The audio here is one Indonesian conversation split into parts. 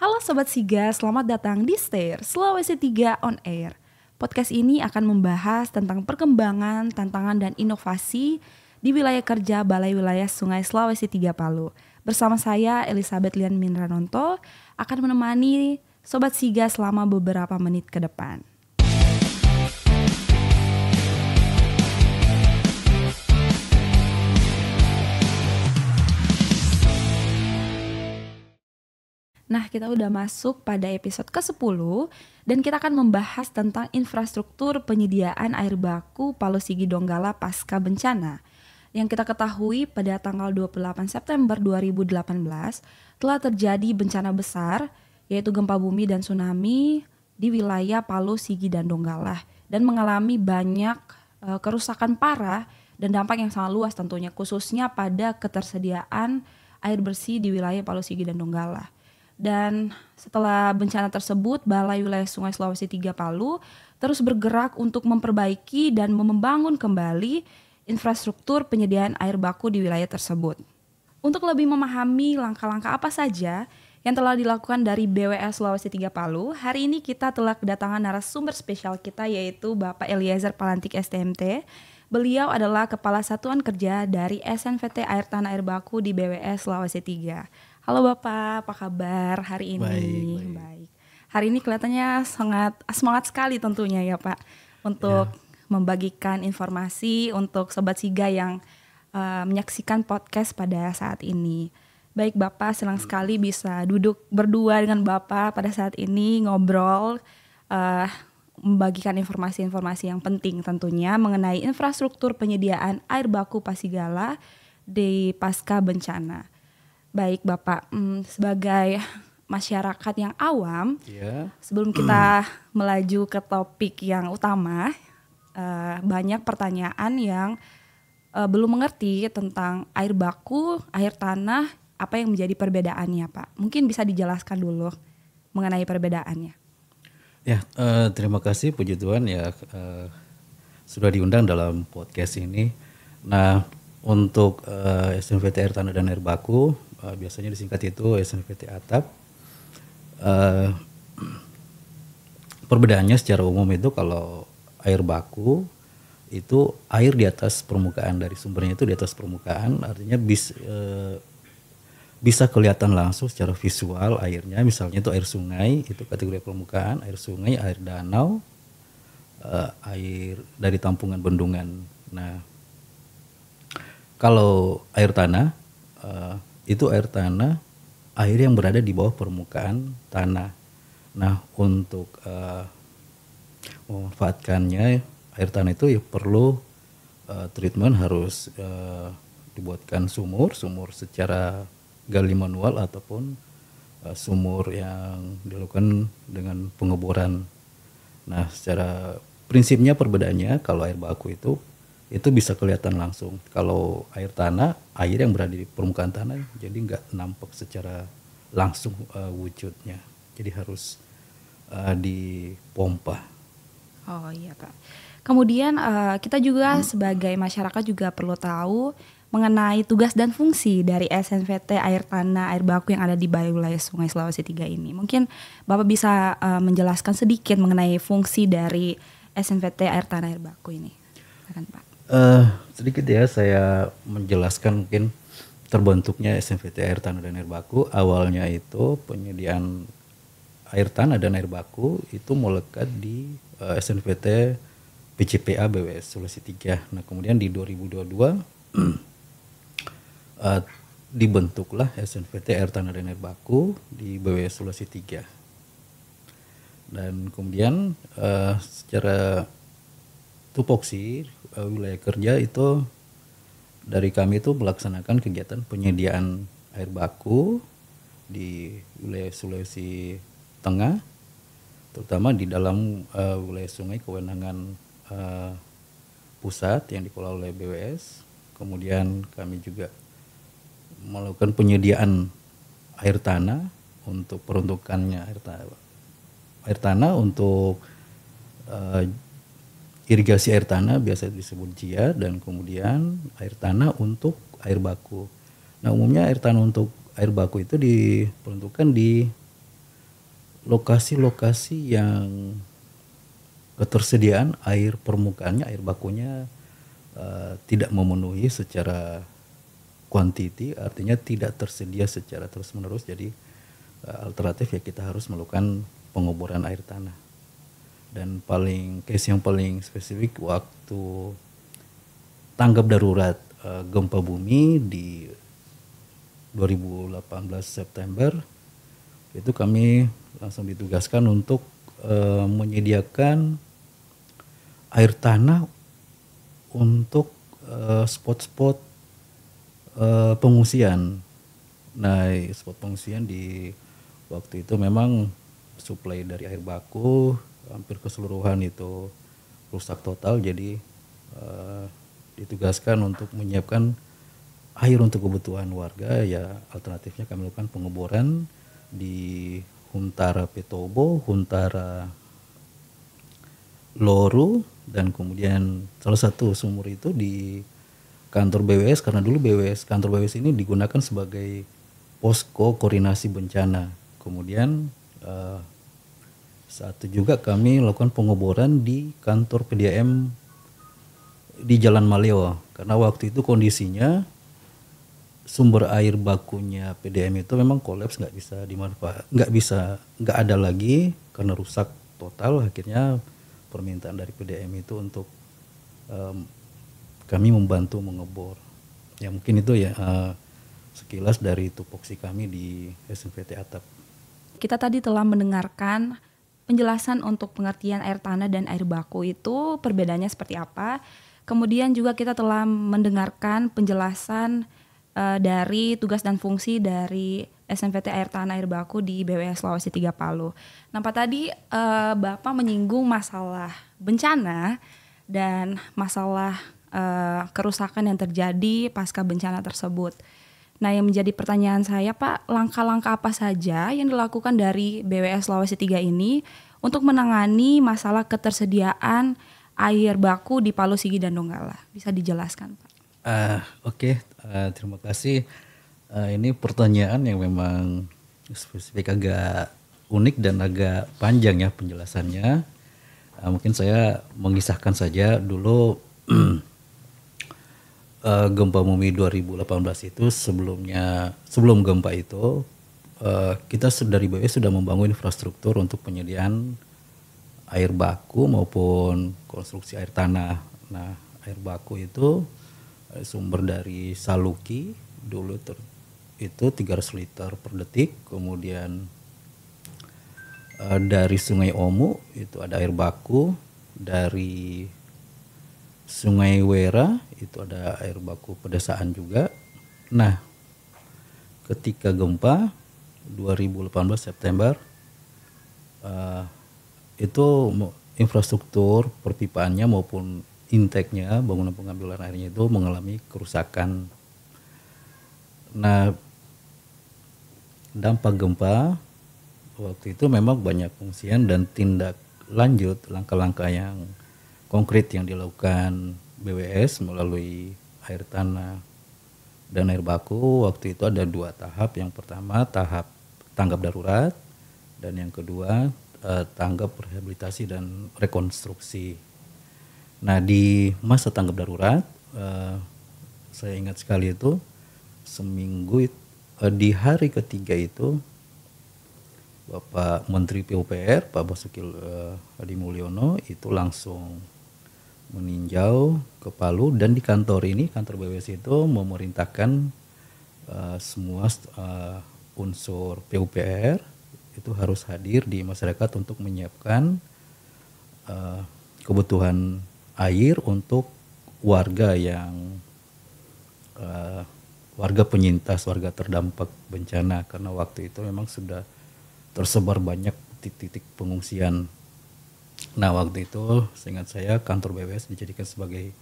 Halo Sobat Siga, selamat datang di STAIR, Sulawesi 3 On Air. Podcast ini akan membahas tentang perkembangan, tantangan, dan inovasi di wilayah kerja Balai Wilayah Sungai Sulawesi 3 Palu. Bersama saya, Elizabeth Lian Minranonto, akan menemani Sobat Siga selama beberapa menit ke depan. Nah, kita udah masuk pada episode ke-10 dan kita akan membahas tentang infrastruktur penyediaan air baku Palu Sigi Donggala pasca bencana. Yang kita ketahui pada tanggal 28 September 2018 telah terjadi bencana besar yaitu gempa bumi dan tsunami di wilayah Palu, Sigi, dan Donggala dan mengalami banyak kerusakan parah dan dampak yang sangat luas tentunya khususnya pada ketersediaan air bersih di wilayah Palu, Sigi, dan Donggala. Dan setelah bencana tersebut, Balai Wilayah Sungai Sulawesi 3 Palu terus bergerak untuk memperbaiki dan membangun kembali infrastruktur penyediaan air baku di wilayah tersebut. Untuk lebih memahami langkah-langkah apa saja yang telah dilakukan dari BWS Sulawesi 3 Palu, hari ini kita telah kedatangan narasumber spesial kita yaitu Bapak Eliezer Palantik STMT. Beliau adalah Kepala Satuan Kerja dari SNVT Air Tanah Air Baku di BWS Sulawesi 3. Halo Bapak, apa kabar hari ini? Baik. Hari ini kelihatannya sangat semangat sekali tentunya ya Pak untuk membagikan informasi untuk Sobat Siga yang menyaksikan podcast pada saat ini. Baik Bapak, senang sekali bisa duduk berdua dengan Bapak pada saat ini ngobrol, membagikan informasi-informasi yang penting tentunya mengenai infrastruktur penyediaan air baku Pasigala di pasca bencana. Baik Bapak, sebagai masyarakat yang awam, sebelum kita melaju ke topik yang utama, banyak pertanyaan yang belum mengerti tentang air baku, air tanah, apa yang menjadi perbedaannya Pak. Mungkin bisa dijelaskan dulu mengenai perbedaannya. Ya, terima kasih puji Tuhan ya sudah diundang dalam podcast ini. Nah, untuk SNVT Air Tanah dan Air Baku, biasanya disingkat itu SNVT Atap. Perbedaannya secara umum itu kalau air baku itu air di atas permukaan, dari sumbernya itu di atas permukaan, artinya bisa kelihatan langsung secara visual airnya, misalnya itu air sungai, itu kategori permukaan, air sungai, air danau, air dari tampungan bendungan. Nah, kalau air tanah, itu air tanah, air yang berada di bawah permukaan tanah. Nah, untuk memanfaatkannya, air tanah itu ya perlu treatment, harus dibuatkan sumur secara gali manual ataupun sumur yang dilakukan dengan pengeboran. Nah, secara prinsipnya perbedaannya kalau air baku itu bisa kelihatan langsung. Kalau air tanah, air yang berada di permukaan tanah, jadi nggak nampak secara langsung wujudnya. Jadi harus dipompa. Oh iya Pak. Kemudian kita juga sebagai masyarakat juga perlu tahu mengenai tugas dan fungsi dari SNVT Air Tanah Air Baku yang ada di Balai Wilayah Sungai Sulawesi 3 ini. Mungkin Bapak bisa menjelaskan sedikit mengenai fungsi dari SNVT Air Tanah Air Baku ini. Silakan Pak. Sedikit ya saya menjelaskan mungkin terbentuknya SNVT Air Tanah dan Air Baku. Awalnya itu penyediaan air tanah dan air baku itu melekat di SNVT PCPA BWS Sulawesi 3. Nah, kemudian di 2022 dibentuklah SNVT Air Tanah dan Air Baku di BWS Sulawesi 3. Dan kemudian secara tupoksi wilayah kerja itu dari kami itu melaksanakan kegiatan penyediaan air baku di wilayah Sulawesi Tengah, terutama di dalam wilayah sungai kewenangan pusat yang dikelola oleh BWS. Kemudian kami juga melakukan penyediaan air tanah untuk peruntukannya air tanah untuk irigasi air tanah biasa disebut JIA, dan kemudian air tanah untuk air baku. Nah, umumnya air tanah untuk air baku itu diperuntukkan di lokasi-lokasi yang ketersediaan air permukaannya, air bakunya tidak memenuhi secara kuantiti, artinya tidak tersedia secara terus-menerus. Jadi alternatif ya kita harus melakukan pengeboran air tanah. Dan case yang paling spesifik waktu tanggap darurat gempa bumi di 2018 September, itu kami langsung ditugaskan untuk menyediakan air tanah untuk spot-spot pengungsian. Nah, spot pengungsian di waktu itu memang suplai dari air baku hampir keseluruhan itu rusak total, jadi ditugaskan untuk menyiapkan air untuk kebutuhan warga. Ya alternatifnya kami lakukan pengeboran di Huntara Petobo, Huntara Loru, dan kemudian salah satu sumur itu di kantor BWS, karena dulu kantor BWS ini digunakan sebagai posko koordinasi bencana. Kemudian saat itu juga kami lakukan pengeboran di kantor PDAM di Jalan Maleo, karena waktu itu kondisinya sumber air bakunya PDAM itu memang kolaps, nggak ada lagi karena rusak total. Akhirnya permintaan dari PDAM itu untuk kami membantu mengebor. Ya mungkin itu ya sekilas dari tupoksi kami di SNVT Atap. Kita tadi telah mendengarkan penjelasan untuk pengertian air tanah dan air baku itu perbedaannya seperti apa. Kemudian juga kita telah mendengarkan penjelasan dari tugas dan fungsi dari SNVT Air Tanah Air Baku di BWS Sulawesi 3 Palu. Nah, Pak tadi Bapak menyinggung masalah bencana dan masalah kerusakan yang terjadi pasca bencana tersebut. Nah, yang menjadi pertanyaan saya, Pak, langkah-langkah apa saja yang dilakukan dari BWS Sulawesi 3 ini untuk menangani masalah ketersediaan air baku di Palu, Sigi, dan Donggala? Bisa dijelaskan, Pak? Oke. Terima kasih. Ini pertanyaan yang memang spesifik, agak unik dan agak panjang ya penjelasannya. Mungkin saya mengisahkan saja dulu. Gempa bumi 2018 itu sebelum gempa itu kita dari BWS sudah membangun infrastruktur untuk penyediaan air baku maupun konstruksi air tanah. Nah, air baku itu sumber dari Saluki dulu itu 300 liter per detik, kemudian dari Sungai Omu itu ada air baku, dari Sungai Wera itu ada air baku pedesaan juga. Nah, ketika gempa 2018 September itu infrastruktur perpipaannya maupun intake-nya, bangunan pengambilan airnya itu mengalami kerusakan. Nah, dampak gempa waktu itu memang banyak pengungsian dan tindak lanjut langkah-langkah yang konkret yang dilakukan BWS melalui air tanah dan air baku. Waktu itu ada 2 tahap. Yang pertama tahap tanggap darurat dan yang kedua tanggap rehabilitasi dan rekonstruksi. Nah, di masa tanggap darurat saya ingat sekali itu seminggu di hari ketiga itu Bapak Menteri PUPR Pak Basuki Hadi Mulyono itu langsung meninjau ke Palu, dan di kantor ini, kantor BWS itu memerintahkan semua unsur PUPR itu harus hadir di masyarakat untuk menyiapkan kebutuhan air untuk warga yang warga penyintas, warga terdampak bencana, karena waktu itu memang sudah tersebar banyak titik-titik pengungsian. Nah, waktu itu seingat saya kantor BWS dijadikan sebagai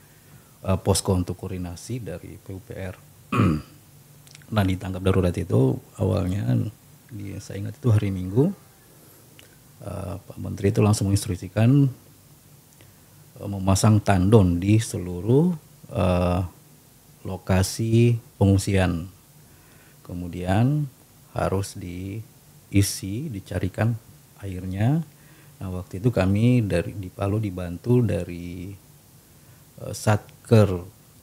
posko untuk koordinasi dari PUPR. Nah, di tanggap darurat itu awalnya saya ingat itu hari Minggu, Pak Menteri itu langsung menginstruksikan memasang tandon di seluruh lokasi pengungsian. Kemudian harus dicarikan airnya. Nah waktu itu kami di Palu dibantu dari Satker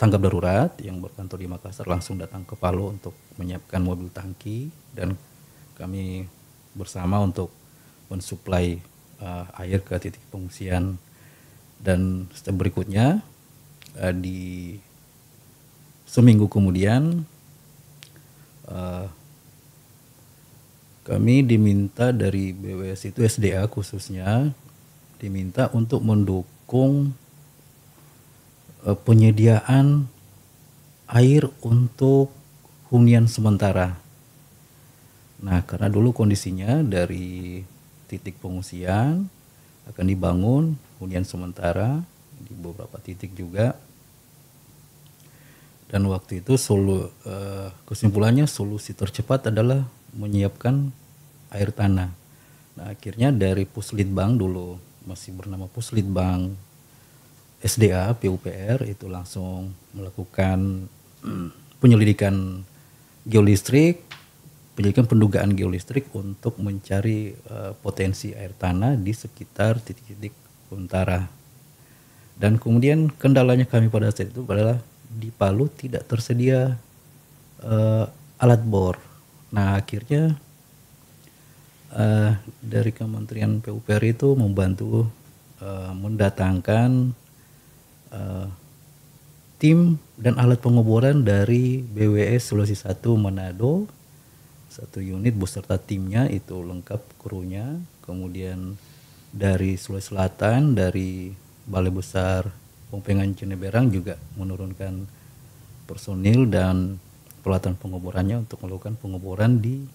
tanggap darurat yang berkantor di Makassar langsung datang ke Palu untuk menyiapkan mobil tangki, dan kami bersama untuk mensuplai air ke titik pengungsian. Dan step berikutnya di seminggu kemudian kami diminta dari BWS itu SDA khususnya diminta untuk mendukung penyediaan air untuk hunian sementara. Nah, karena dulu kondisinya dari titik pengungsian akan dibangun hunian sementara di beberapa titik juga. Dan waktu itu kesimpulannya solusi tercepat adalah menyiapkan air tanah. Nah, akhirnya dari Puslitbang dulu masih bernama Puslitbang SDA PUPR itu langsung melakukan penyelidikan geolistrik, penyelidikan pendugaan geolistrik untuk mencari potensi air tanah di sekitar titik-titik utara. Dan kemudian kendalanya kami pada saat itu adalah di Palu tidak tersedia alat bor. Nah akhirnya dari Kementerian PUPR itu membantu mendatangkan tim dan alat pengeboran dari BWS Sulawesi 1 Manado, 1 unit beserta timnya itu lengkap krunya. Kemudian dari Sulawesi Selatan, dari Balai Besar Pompengan Jeneberang juga menurunkan personil dan peralatan pengeborannya untuk melakukan pengeboran di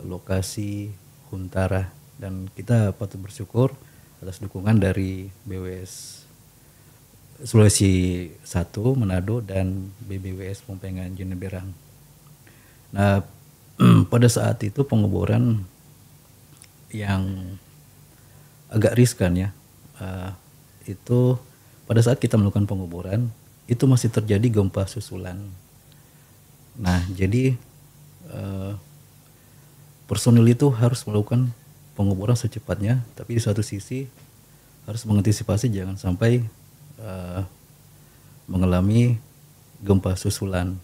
lokasi Huntara. Dan kita patut bersyukur atas dukungan dari BWS Sulawesi 1 Manado dan BBWS Pompengan Jeneberang. Nah pada saat itu pengeboran yang agak riskan ya, itu pada saat kita melakukan pengeboran itu masih terjadi gempa susulan. Nah jadi personil itu harus melakukan pengeboran secepatnya, tapi di satu sisi harus mengantisipasi jangan sampai mengalami gempa susulan.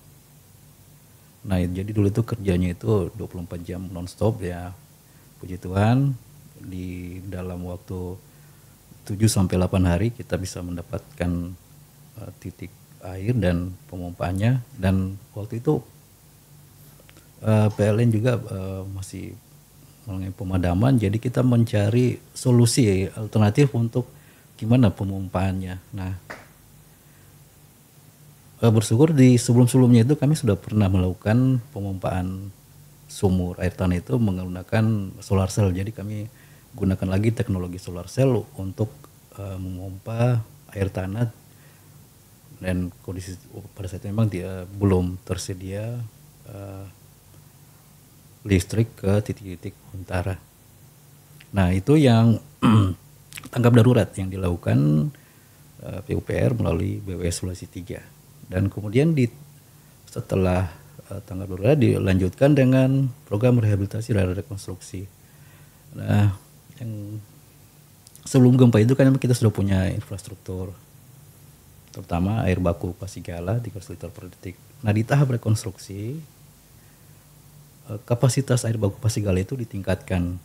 Nah jadi dulu itu kerjanya itu 24 jam nonstop ya. Puji Tuhan di dalam waktu 7-8 hari kita bisa mendapatkan titik air dan pemompaannya. Dan waktu itu PLN juga masih mengenai pemadaman, jadi kita mencari solusi alternatif untuk gimana pemompaannya. Nah bersyukur di sebelum-sebelumnya itu kami sudah pernah melakukan pemompaan sumur air tanah itu menggunakan solar cell. Jadi kami gunakan lagi teknologi solar cell untuk memompa air tanah, dan kondisi pada saat itu memang dia belum tersedia listrik ke titik-titik Huntara. Nah itu yang tanggap darurat yang dilakukan PUPR melalui BWS Sulawesi 3. Dan kemudian setelah tanggap darurat dilanjutkan dengan program rehabilitasi dan rekonstruksi. Nah, yang sebelum gempa itu kan kita sudah punya infrastruktur, terutama air baku Pasigala 300 liter per detik. Nah, di tahap rekonstruksi kapasitas air baku Pasigala itu ditingkatkan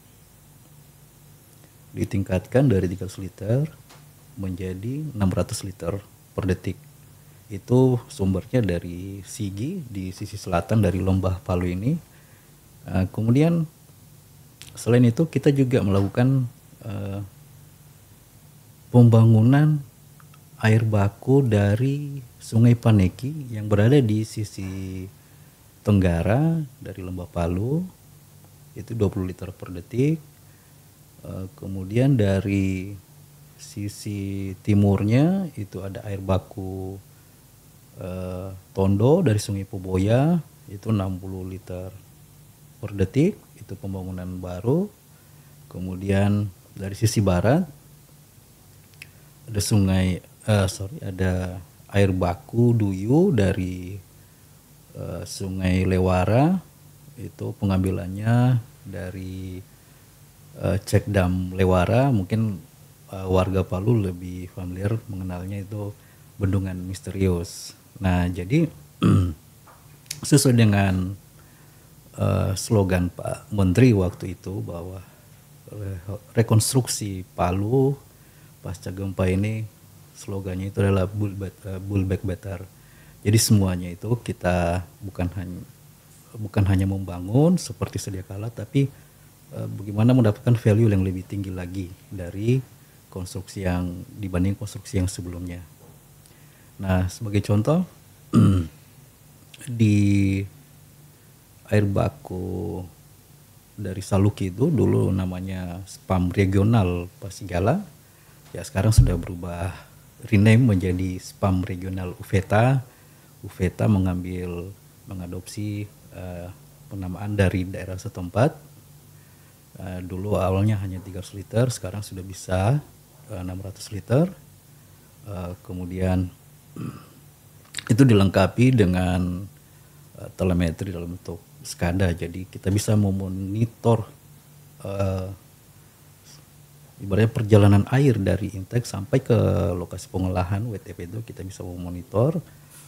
dari 300 liter menjadi 600 liter per detik. Itu sumbernya dari Sigi di sisi selatan dari lembah Palu ini. Kemudian selain itu kita juga melakukan pembangunan air baku dari Sungai Paneki yang berada di sisi tenggara dari lembah Palu, itu 20 liter per detik. Kemudian dari sisi timurnya itu ada air baku Tondo dari Sungai Poboya, itu 60 liter per detik, itu pembangunan baru. Kemudian dari sisi barat ada air baku Duyu dari Sungai Lewara, itu pengambilannya dari cek dam Lewara, mungkin warga Palu lebih familiar mengenalnya itu bendungan misterius. Nah, jadi sesuai dengan slogan Pak Menteri waktu itu bahwa rekonstruksi Palu pasca gempa ini slogannya itu adalah Build Back Better. Jadi semuanya itu kita bukan hanya membangun seperti sedia kala, tapi bagaimana mendapatkan value yang lebih tinggi lagi dari konstruksi yang dibanding konstruksi yang sebelumnya. Nah, sebagai contoh di air baku dari Saluki itu dulu namanya Spam Regional Pasigala, ya sekarang sudah berubah rename menjadi Spam Regional Uveta. Uveta mengadopsi penamaan dari daerah setempat. Dulu awalnya hanya 300 liter, sekarang sudah bisa 600 liter. Kemudian itu dilengkapi dengan telemetri dalam bentuk SCADA, jadi kita bisa memonitor ibaratnya perjalanan air dari intake sampai ke lokasi pengolahan WTP itu kita bisa memonitor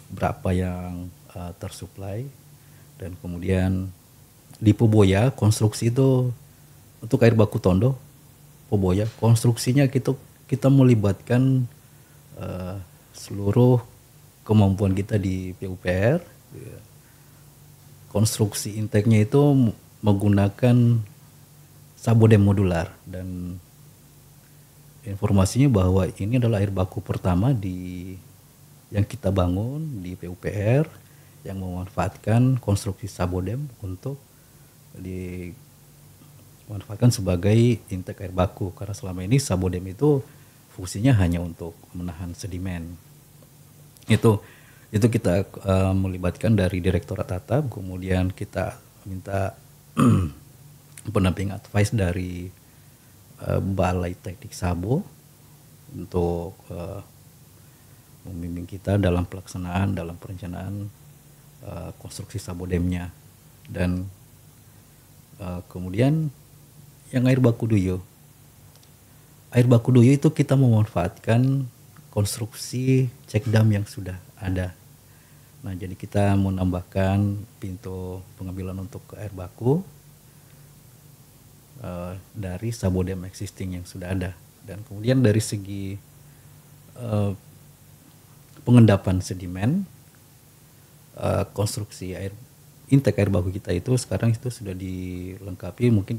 berapa yang tersuplai. Dan kemudian di Poboya konstruksi itu untuk air baku Tondo Poboya konstruksinya kita melibatkan seluruh kemampuan kita di PUPR. Konstruksi intake-nya itu menggunakan sabodem modular, dan informasinya bahwa ini adalah air baku pertama yang kita bangun di PUPR yang memanfaatkan konstruksi sabodem untuk dimanfaatkan sebagai intake air baku, karena selama ini sabodem itu fungsinya hanya untuk menahan sedimen. Itu kita melibatkan dari Direktorat Atap, kemudian kita minta pendamping advice dari Balai Teknik Sabo untuk membimbing kita dalam pelaksanaan, dalam perencanaan konstruksi sabodemnya. Dan kemudian yang air baku Duyo. Air baku Duyo itu kita memanfaatkan konstruksi cek dam yang sudah ada. Nah, jadi kita menambahkan pintu pengambilan untuk air baku dari sabodem existing yang sudah ada. Dan kemudian dari segi pengendapan sedimen, konstruksi intake air baku kita itu sekarang itu sudah dilengkapi. Mungkin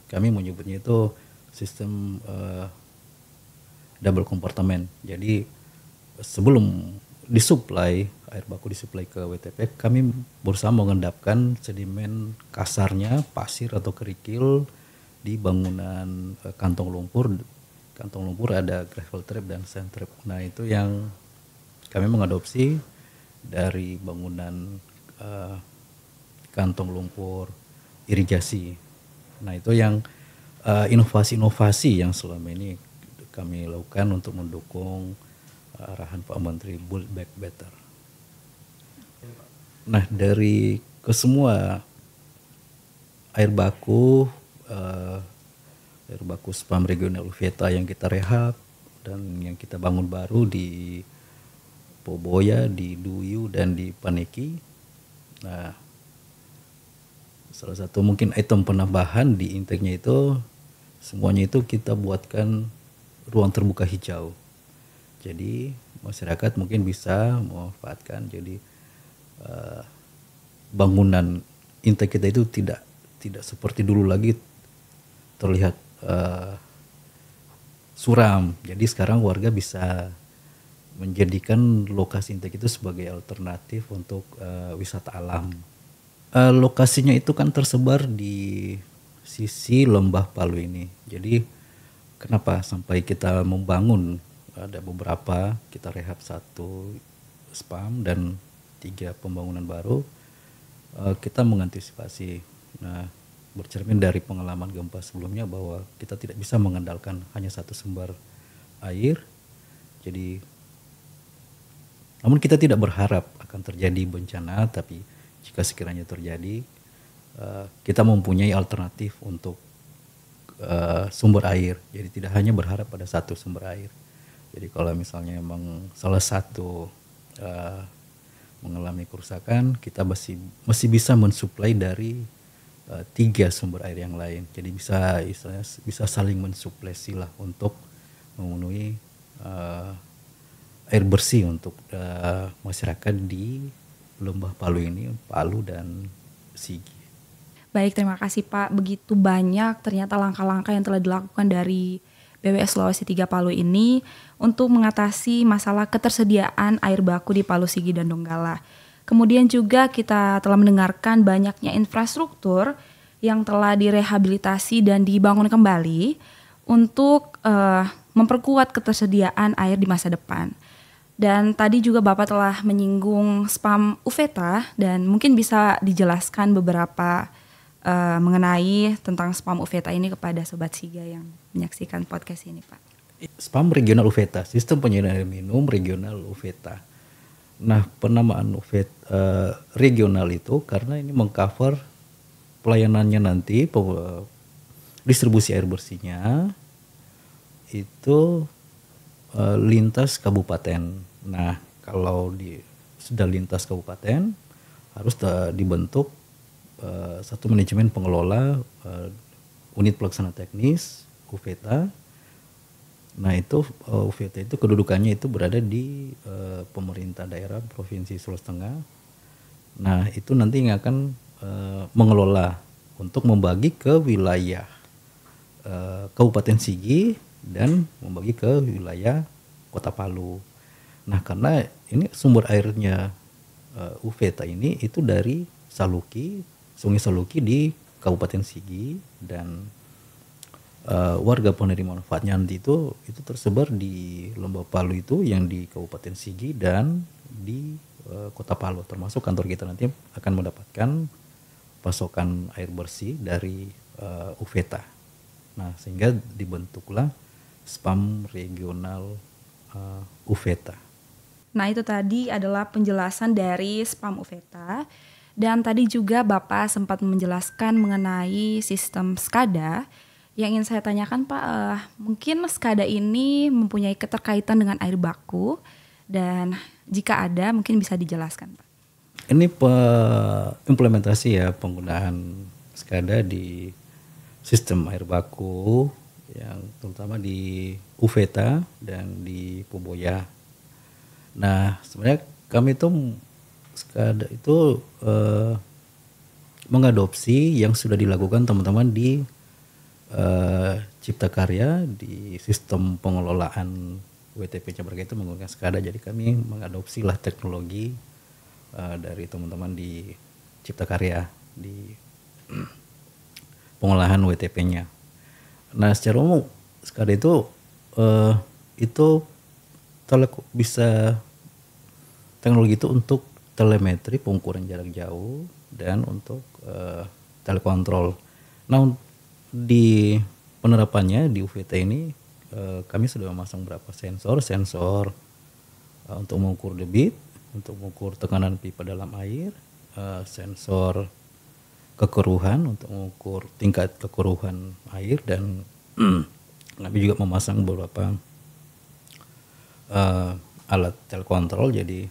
kami menyebutnya itu sistem double kompartemen. Jadi sebelum disuplai air baku disuplai ke WTP, kami berusaha mengendapkan sedimen kasarnya, pasir atau kerikil di bangunan kantong lumpur. Kantong lumpur ada gravel trap dan sand trap. Nah, itu yang kami mengadopsi dari bangunan kantong lumpur irigasi. Nah, itu yang inovasi-inovasi yang selama ini kami lakukan untuk mendukung arahan Pak Menteri Build Back Better. Nah, dari kesemua air baku Spam Regional Uveta yang kita rehab dan yang kita bangun baru di Poboya, di Duyu dan di Paneki. Nah, salah satu mungkin item penambahan di intake-nya itu semuanya itu kita buatkan ruang terbuka hijau. Jadi masyarakat mungkin bisa memanfaatkan, jadi bangunan intake kita itu tidak seperti dulu lagi terlihat suram. Jadi sekarang warga bisa menjadikan lokasi intake itu sebagai alternatif untuk wisata alam. Lokasinya itu kan tersebar di sisi lembah Palu ini. Jadi kenapa sampai kita membangun, ada beberapa, kita rehab 1 spam dan 3 pembangunan baru, kita mengantisipasi. Nah, bercermin dari pengalaman gempa sebelumnya bahwa kita tidak bisa mengandalkan hanya satu sumber air. Jadi, namun kita tidak berharap akan terjadi bencana, tapi jika sekiranya terjadi, kita mempunyai alternatif untuk sumber air. Jadi tidak hanya berharap pada satu sumber air. Jadi kalau misalnya emang salah satu mengalami kerusakan, kita masih bisa mensuplai dari 3 sumber air yang lain. Jadi bisa saling mensuplesi lah untuk memenuhi air bersih untuk masyarakat di Lembah Palu ini, Palu dan Sigi. Baik, terima kasih Pak. Begitu banyak ternyata langkah-langkah yang telah dilakukan dari BWS Sulawesi 3 Palu ini untuk mengatasi masalah ketersediaan air baku di Palu, Sigi, dan Donggala. Kemudian juga kita telah mendengarkan banyaknya infrastruktur yang telah direhabilitasi dan dibangun kembali untuk memperkuat ketersediaan air di masa depan. Dan tadi juga Bapak telah menyinggung spam UVETA dan mungkin bisa dijelaskan beberapa mengenai tentang spam UVETA ini kepada Sobat Siga yang menyaksikan podcast ini, Pak. Spam regional UVETA, sistem penyediaan air minum regional UVETA. Nah, penamaan UVETA regional itu karena ini mengcover pelayanannya nanti, distribusi air bersihnya itu lintas kabupaten. Nah, kalau sudah lintas kabupaten harus dibentuk satu manajemen pengelola unit pelaksana teknis UVETA. Nah, itu UVETA itu kedudukannya itu berada di pemerintah daerah Provinsi Sulawesi Tengah. Nah, itu nanti yang akan mengelola untuk membagi ke wilayah Kabupaten Sigi dan membagi ke wilayah Kota Palu. Nah, karena ini sumber airnya UVETA ini itu dari Sungai Saluki di Kabupaten Sigi, dan warga penerima manfaatnya nanti itu tersebar di Lembah Palu itu yang di Kabupaten Sigi dan di Kota Palu, termasuk kantor kita nanti akan mendapatkan pasokan air bersih dari UVETA. Nah, sehingga dibentuklah spam regional UVETA. Nah, itu tadi adalah penjelasan dari spam UVETA. Dan tadi juga Bapak sempat menjelaskan mengenai sistem SCADA. Yang ingin saya tanyakan Pak, mungkin SCADA ini mempunyai keterkaitan dengan air baku, dan jika ada mungkin bisa dijelaskan Pak. Ini implementasi ya penggunaan SCADA di sistem air baku yang terutama di UVETA dan di Poboya. Nah, sebenarnya kami itu SCADA itu mengadopsi yang sudah dilakukan teman-teman di Cipta Karya di sistem pengelolaan WTP Cabarga itu menggunakan SCADA. Jadi kami mengadopsi lah teknologi dari teman-teman di Cipta Karya di pengolahan WTP-nya. Nah, secara umum SCADA itu bisa teknologi itu untuk telemetri, pengukuran jarak jauh, dan untuk telekontrol. Nah, di penerapannya di UVETA ini kami sudah memasang beberapa sensor untuk mengukur debit, untuk mengukur tekanan pipa dalam air, sensor kekeruhan untuk mengukur tingkat kekeruhan air, dan kami juga memasang beberapa alat telekontrol. Jadi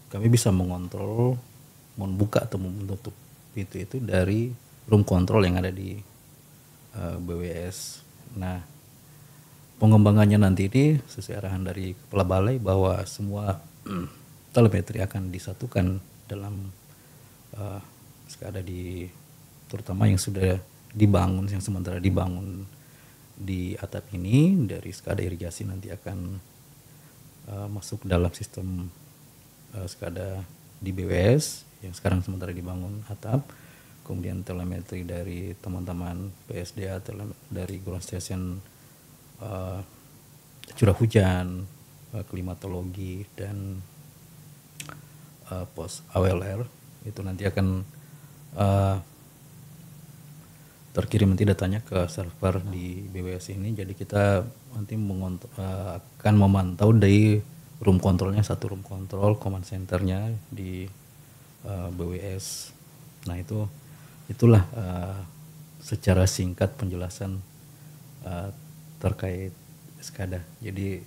kami bisa mengontrol membuka atau menutup pintu itu dari room control yang ada di BWS. Nah, pengembangannya nanti ini sesuai arahan dari Kepala Balai bahwa semua telemetri akan disatukan dalam SCADA terutama yang sudah dibangun, yang sementara dibangun di atap ini. Dari SCADA irigasi nanti akan masuk dalam sistem SCADA di BWS yang sekarang sementara dibangun atap. Kemudian telemetri dari teman-teman PSDA, dari ground station curah hujan, klimatologi, dan pos AWLR itu nanti akan terkirim nanti datanya ke server di BWS ini. Jadi kita nanti akan memantau dari room controlnya, satu room control command centernya di BWS. Nah, itulah secara singkat penjelasan terkait SCADA. Jadi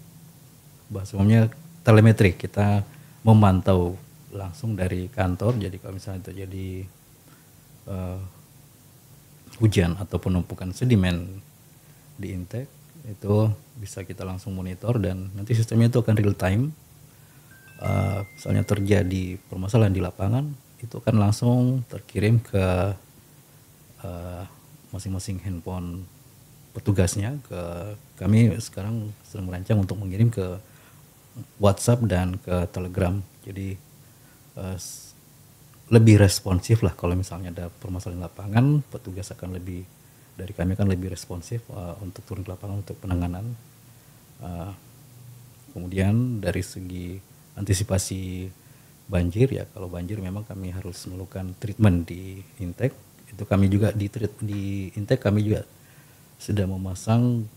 bahasa umumnya telemetri, kita memantau langsung dari kantor. Jadi kalau misalnya terjadi hujan atau penumpukan sedimen di intake, itu bisa kita langsung monitor dan nanti sistemnya itu akan real time. Misalnya terjadi permasalahan di lapangan, itu akan langsung terkirim ke masing-masing handphone petugasnya. Kami sekarang sedang merancang untuk mengirim ke WhatsApp dan ke Telegram. Jadi lebih responsif lah kalau misalnya ada permasalahan lapangan, petugas akan lebih, dari kami akan lebih responsif untuk turun ke lapangan untuk penanganan. Kemudian dari segi antisipasi banjir, ya kalau banjir memang kami harus melakukan treatment di intake. Itu kami juga di intake kami juga sudah memasang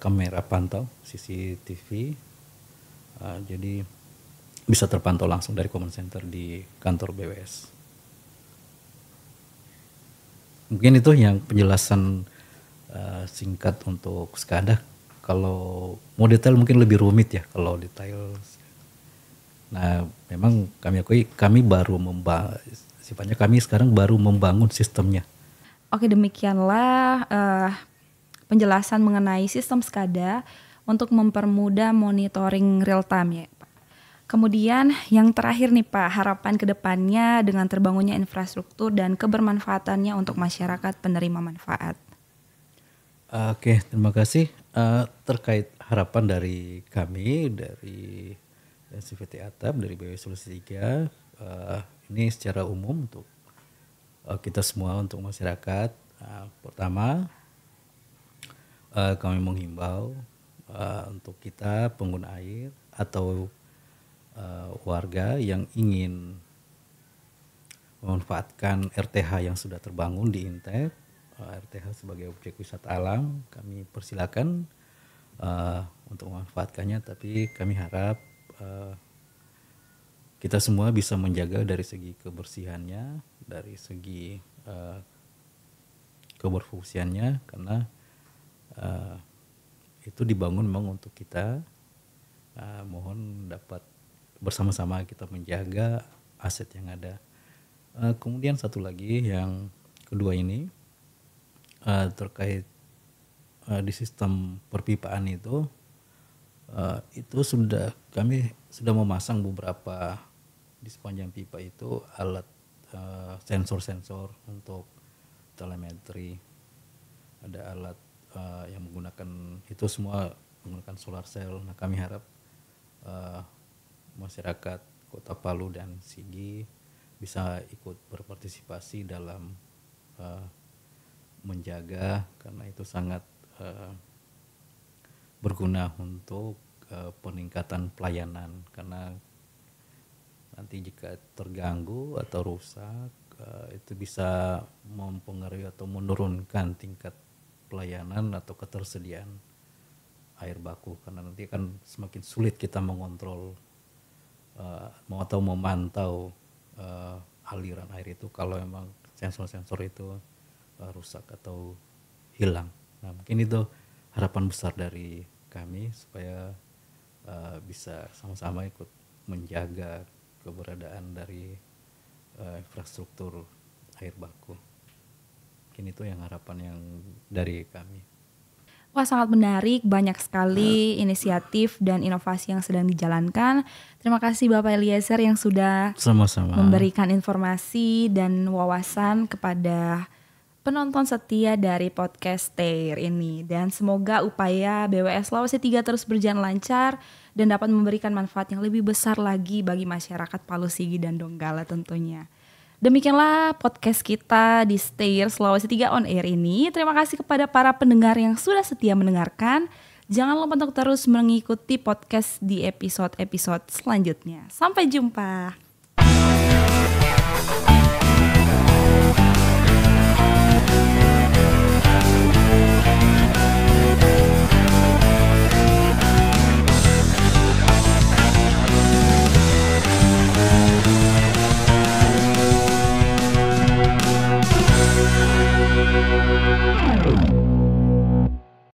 kamera pantau CCTV. Jadi bisa terpantau langsung dari command center di kantor BWS. Mungkin itu yang penjelasan singkat untuk SCADA. Kalau mau detail mungkin lebih rumit ya kalau detail. Nah, memang kami akui sifatnya kami sekarang baru membangun sistemnya. Oke, demikianlah penjelasan mengenai sistem SCADA untuk mempermudah monitoring real time ya Pak. Kemudian yang terakhir nih Pak, harapan kedepannya dengan terbangunnya infrastruktur dan kebermanfaatannya untuk masyarakat penerima manfaat. Oke, terima kasih. Terkait harapan dari kami, dari CVT Atap, dari BWS Sulawesi 3, ini secara umum untuk kita semua, untuk masyarakat. Pertama, kami menghimbau untuk kita pengguna air atau warga yang ingin memanfaatkan RTH yang sudah terbangun di intake, RTH sebagai objek wisata alam, kami persilakan untuk memanfaatkannya. Tapi kami harap kita semua bisa menjaga dari segi kebersihannya, dari segi keberfungsiannya, karena itu dibangun memang untuk kita. Mohon dapat bersama-sama kita menjaga aset yang ada. Kemudian satu lagi, yang kedua ini terkait di sistem perpipaan itu kami sudah memasang beberapa di sepanjang pipa itu alat sensor-sensor untuk telemetri. Ada alat yang menggunakan, itu semua menggunakan solar cell. Nah, kami harap masyarakat Kota Palu dan Sigi bisa ikut berpartisipasi dalam menjaga, karena itu sangat berguna untuk peningkatan pelayanan. Karena nanti jika terganggu atau rusak, itu bisa mempengaruhi atau menurunkan tingkat pelayanan atau ketersediaan air baku, karena nanti akan semakin sulit kita mengontrol atau memantau aliran air itu kalau memang sensor-sensor itu rusak atau hilang. Nah, mungkin itu harapan besar dari kami supaya bisa sama-sama ikut menjaga keberadaan dari infrastruktur air baku. Mungkin itu yang harapan yang dari kami. Wah, sangat menarik, banyak sekali inisiatif dan inovasi yang sedang dijalankan. Terima kasih Bapak Eliezer yang sudah sama-sama memberikan informasi dan wawasan kepada penonton setia dari podcast TEIR ini. Dan semoga upaya BWS Sulawesi 3 terus berjalan lancar dan dapat memberikan manfaat yang lebih besar lagi bagi masyarakat Palu, Sigi, dan Donggala tentunya. Demikianlah podcast kita di TEIR Sulawesi 3 on air ini. Terima kasih kepada para pendengar yang sudah setia mendengarkan. Jangan lupa untuk terus mengikuti podcast di episode-episode selanjutnya. Sampai jumpa.